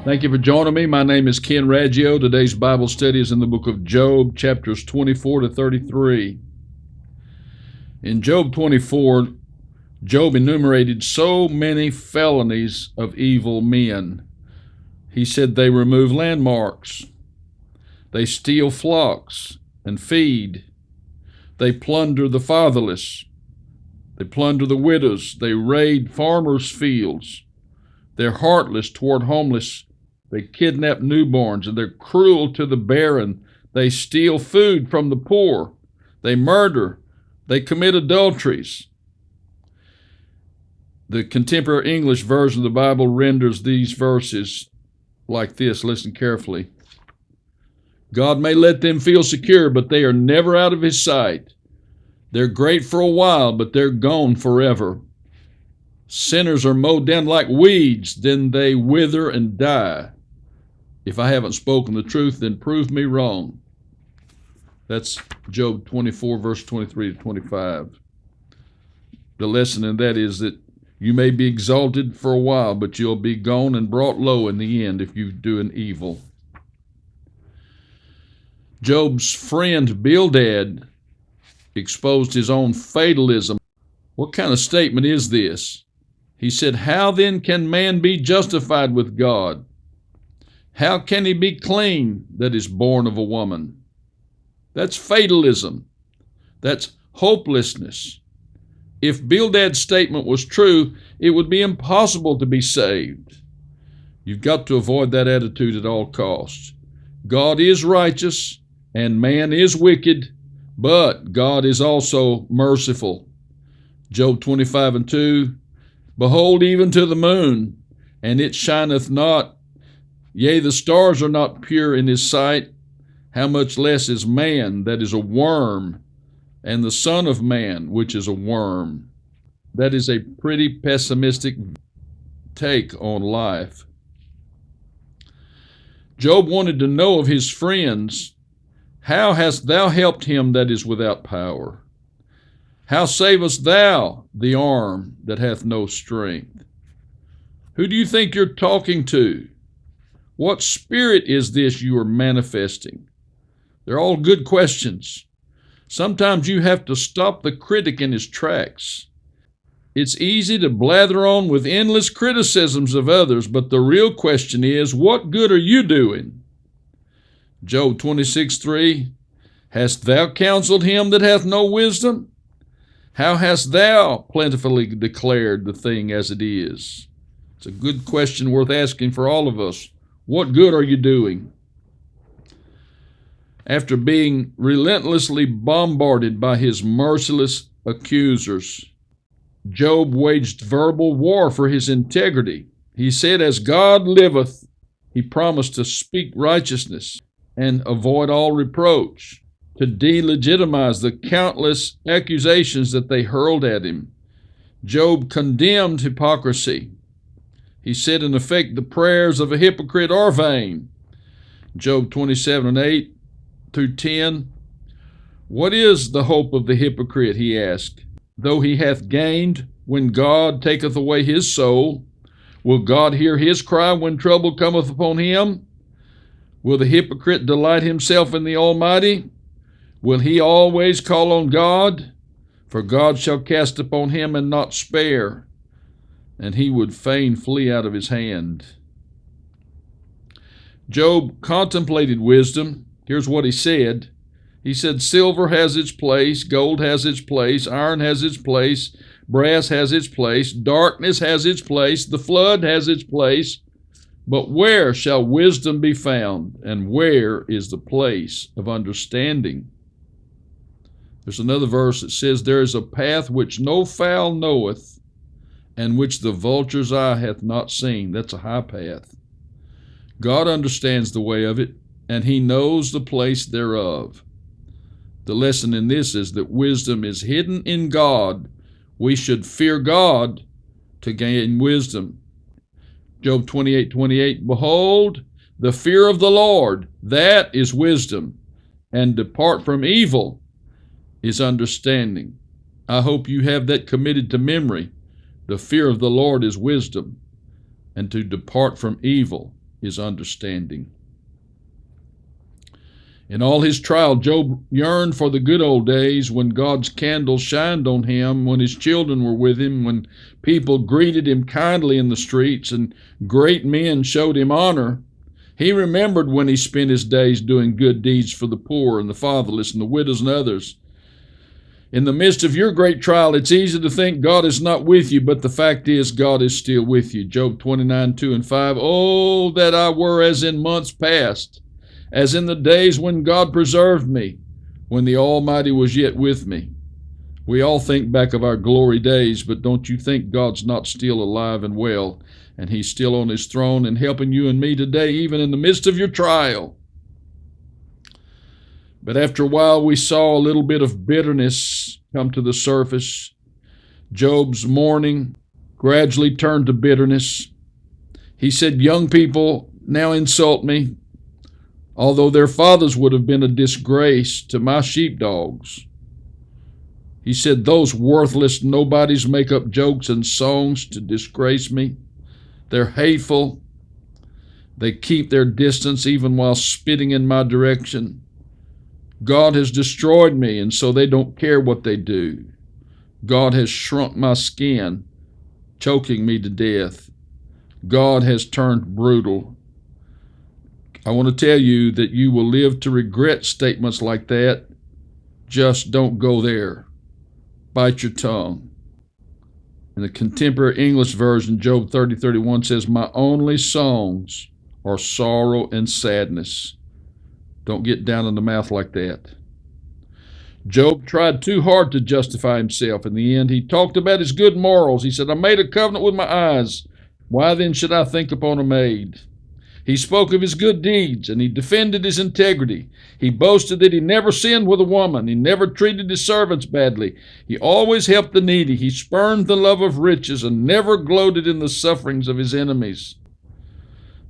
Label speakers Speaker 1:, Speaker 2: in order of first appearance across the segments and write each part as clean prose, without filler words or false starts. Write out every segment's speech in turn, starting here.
Speaker 1: Thank you for joining me. My name is Ken Raggio. Today's Bible study is in the book of Job, chapters 24 to 33. In Job 24, Job enumerated so many felonies of evil men. He said they remove landmarks, they steal flocks and feed, they plunder the fatherless, they plunder the widows, they raid farmers' fields, they're heartless toward homeless, they kidnap newborns, and they're cruel to the barren. They steal food from the poor. They murder. They commit adulteries. The contemporary English version of the Bible renders these verses like this. Listen carefully. God may let them feel secure, but they are never out of His sight. They're great for a while, but they're gone forever. Sinners are mowed down like weeds, then they wither and die. If I haven't spoken the truth, then prove me wrong. That's Job 24, verse 23 to 25. The lesson in that is that you may be exalted for a while, but you'll be gone and brought low in the end if you do an evil. Job's friend Bildad exposed his own fatalism. What kind of statement is this? He said, "How then can man be justified with God? How can he be clean that is born of a woman?" That's fatalism. That's hopelessness. If Bildad's statement was true, it would be impossible to be saved. You've got to avoid that attitude at all costs. God is righteous and man is wicked, but God is also merciful. Job 25 and 2, "Behold, even to the moon, and it shineth not. Yea, the stars are not pure in His sight. How much less is man, that is a worm, and the Son of Man, which is a worm." That is a pretty pessimistic take on life. Job wanted to know of his friends, "How hast thou helped him that is without power? How savest thou the arm that hath no strength?" Who do you think you're talking to? What spirit is this you are manifesting? They're all good questions. Sometimes you have to stop the critic in his tracks. It's easy to blather on with endless criticisms of others, but the real question is, what good are you doing? Job 26:3, "Hast thou counseled him that hath no wisdom? How hast thou plentifully declared the thing as it is?" It's a good question worth asking for all of us. What good are you doing? After being relentlessly bombarded by his merciless accusers, Job waged verbal war for his integrity. He said, "As God liveth," he promised to speak righteousness and avoid all reproach, to delegitimize the countless accusations that they hurled at him. Job condemned hypocrisy. He said, in effect, the prayers of a hypocrite are vain. Job 27 and 8 through 10. "What is the hope of the hypocrite?" he asked. "Though he hath gained, when God taketh away his soul, will God hear his cry when trouble cometh upon him? Will the hypocrite delight himself in the Almighty? Will he always call on God? For God shall cast upon him and not spare, and he would fain flee out of his hand." Job contemplated wisdom. Here's what he said. He said, "Silver has its place, gold has its place, iron has its place, brass has its place, darkness has its place, the flood has its place. But where shall wisdom be found, and where is the place of understanding?" There's another verse that says, "There is a path which no fowl knoweth, and which the vulture's eye hath not seen." That's a high path. God understands the way of it, and He knows the place thereof. The lesson in this is that wisdom is hidden in God. We should fear God to gain wisdom. Job 28:28, "Behold, the fear of the Lord, that is wisdom, and depart from evil is understanding." I hope you have that committed to memory. The fear of the Lord is wisdom, and to depart from evil his understanding. In all his trial, Job yearned for the good old days when God's candle shined on him, when his children were with him, when people greeted him kindly in the streets, and great men showed him honor. He remembered when he spent his days doing good deeds for the poor and the fatherless and the widows and others. In the midst of your great trial, it's easy to think God is not with you, but the fact is God is still with you. Job 29:2-5. Oh, that I were as in months past, as in the days when God preserved me, when the Almighty was yet with me. We all think back of our glory days, but don't you think God's not still alive and well, and he's still on his throne and helping you and me today, even in the midst of your trial? But after a while, we saw a little bit of bitterness come to the surface. Job's mourning gradually turned to bitterness. He said, young people now insult me, although their fathers would have been a disgrace to my sheepdogs. He said, those worthless nobodies make up jokes and songs to disgrace me. They're hateful. They keep their distance even while spitting in my direction. God has destroyed me, and so they don't care what they do. God has shrunk my skin, choking me to death. God has turned brutal. I want to tell you that you will live to regret statements like that. Just don't go there. Bite your tongue. In the contemporary English version, Job 30:31 says, my only songs are sorrow and sadness. Don't get down in the mouth like that. Job tried too hard to justify himself. In the end, he talked about his good morals. He said, I made a covenant with my eyes. Why then should I think upon a maid? He spoke of his good deeds, and he defended his integrity. He boasted that he never sinned with a woman. He never treated his servants badly. He always helped the needy. He spurned the love of riches and never gloated in the sufferings of his enemies.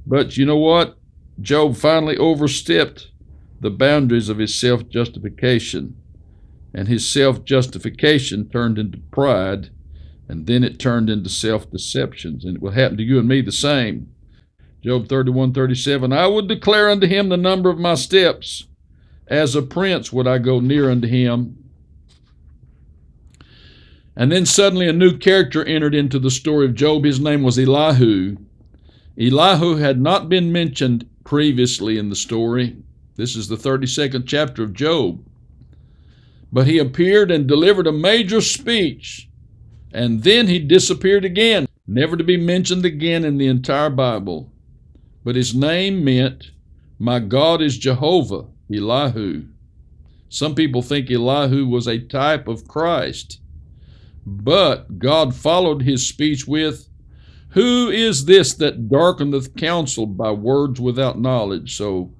Speaker 1: But you know what? Job finally overstepped the boundaries of his self-justification, and his self-justification turned into pride, and then it turned into self-deceptions, and it will happen to you and me the same. Job 31:37, I would declare unto him the number of my steps. As a prince would I go near unto him. And then suddenly a new character entered into the story of Job. His name was Elihu. Elihu had not been mentioned previously in the story. This is the 32nd chapter of Job. But he appeared and delivered a major speech, and then he disappeared again, never to be mentioned again in the entire Bible. But his name meant, my God is Jehovah, Elihu. Some people think Elihu was a type of Christ. But God followed his speech with, who is this that darkeneth counsel by words without knowledge? So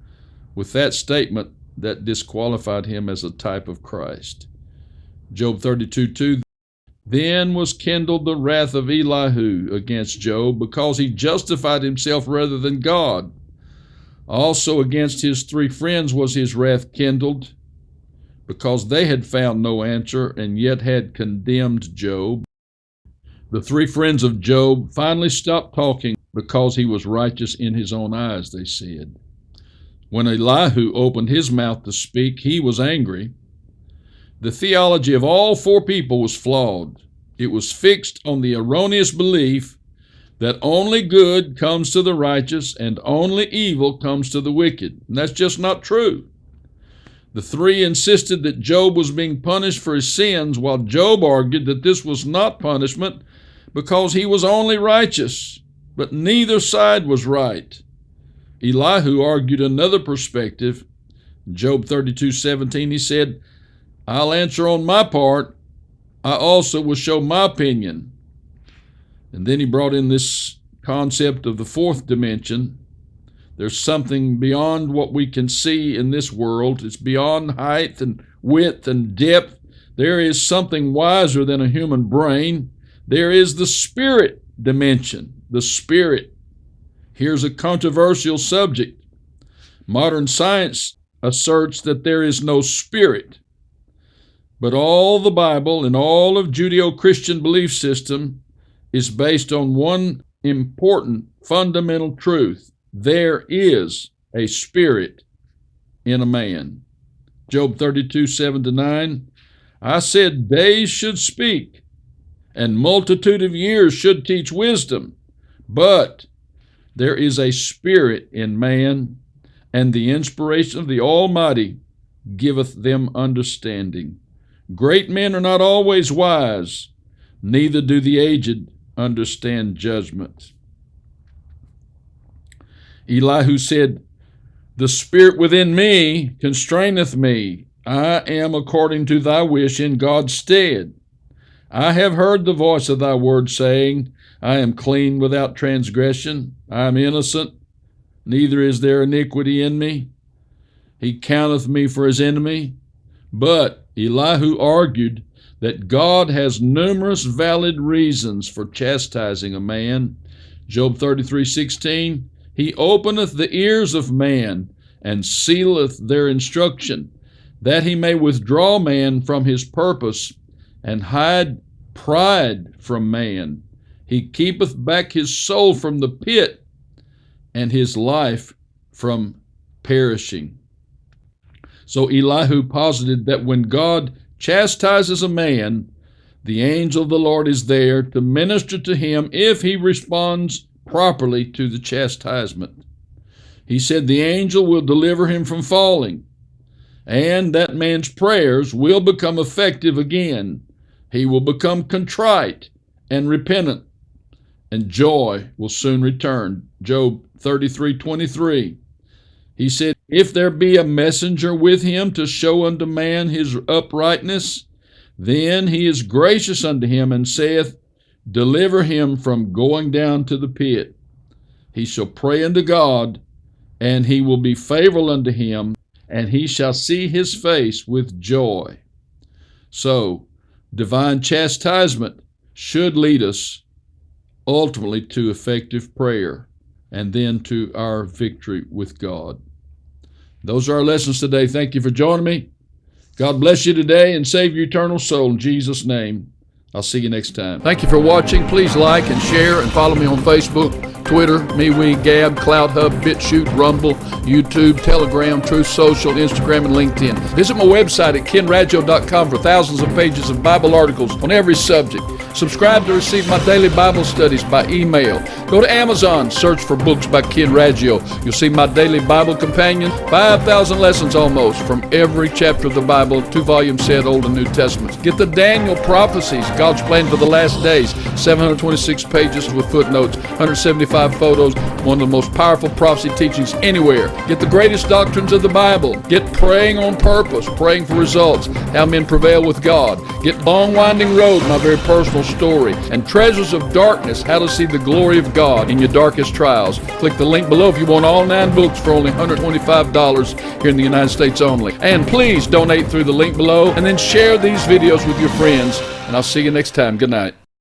Speaker 1: with that statement, that disqualified him as a type of Christ. Job 32:2, then was kindled the wrath of Elihu against Job, because he justified himself rather than God. Also against his three friends was his wrath kindled, because they had found no answer and yet had condemned Job. The three friends of Job finally stopped talking because he was righteous in his own eyes, they said. When Elihu opened his mouth to speak, he was angry. The theology of all four people was flawed. It was fixed on the erroneous belief that only good comes to the righteous and only evil comes to the wicked. And that's just not true. The three insisted that Job was being punished for his sins, while Job argued that this was not punishment because he was only righteous. But neither side was right. Elihu argued another perspective. In Job 32:17, he said, I'll answer on my part. I also will show my opinion. And then he brought in this concept of the fourth dimension. There's something beyond what we can see in this world. It's beyond height and width and depth. There is something wiser than a human brain. There is the spirit dimension, the spirit. Here's a controversial subject. Modern science asserts that there is no spirit. But all the Bible and all of Judeo-Christian belief system is based on one important fundamental truth. there is a spirit in a man. Job 32:7-9. I said days should speak, and multitude of years should teach wisdom. But there is a spirit in man, and the inspiration of the Almighty giveth them understanding. Great men are not always wise, neither do the aged understand judgment. Elihu said, the spirit within me constraineth me. I am according to thy wish in God's stead. I have heard the voice of thy word, saying, I am clean without transgression. I am innocent, neither is there iniquity in me. He counteth me for his enemy. But Elihu argued that God has numerous valid reasons for chastising a man. Job 33:16, he openeth the ears of man, and sealeth their instruction, that he may withdraw man from his purpose, and hide pride from man. He keepeth back his soul from the pit, and his life from perishing. So Elihu posited that when God chastises a man, the angel of the Lord is there to minister to him if he responds properly to the chastisement. He said the angel will deliver him from falling, and that man's prayers will become effective again. He will become contrite and repentant, and joy will soon return. Job 33:23. He said, if there be a messenger with him to show unto man his uprightness, then he is gracious unto him, and saith, deliver him from going down to the pit. He shall pray unto God, and he will be favorable unto him, and he shall see his face with joy. So, divine chastisement should lead us ultimately to effective prayer, and then to our victory with God. Those are our lessons today. Thank you for joining me. God bless you today and save your eternal soul in Jesus' name. I'll see you next time. Thank you for watching. Please like and share and follow me on Facebook, Twitter, MeWe, Gab, CloudHub, BitChute, Rumble, YouTube, Telegram, Truth Social, Instagram, and LinkedIn. Visit my website at KenRaggio.com for thousands of pages of Bible articles on every subject. Subscribe to receive my daily Bible studies by email. Go to Amazon, search for books by Ken Raggio. You'll see my daily Bible companion, 5,000 lessons almost from every chapter of the Bible, 2-volume set, Old and New Testaments. Get the Daniel prophecies, God's plan for the last days, 726 pages with footnotes, 175 photos, one of the most powerful prophecy teachings anywhere. Get the greatest doctrines of the Bible. Get praying on purpose, praying for results, how men prevail with God. Get Long Winding Road, my very personal story, and Treasures of Darkness, how to see the glory of God in your darkest trials. Click the link below if you want all 9 books for only $125 here in the United States only. And please donate through the link below, and then share these videos with your friends, and I'll see you next time. Good night.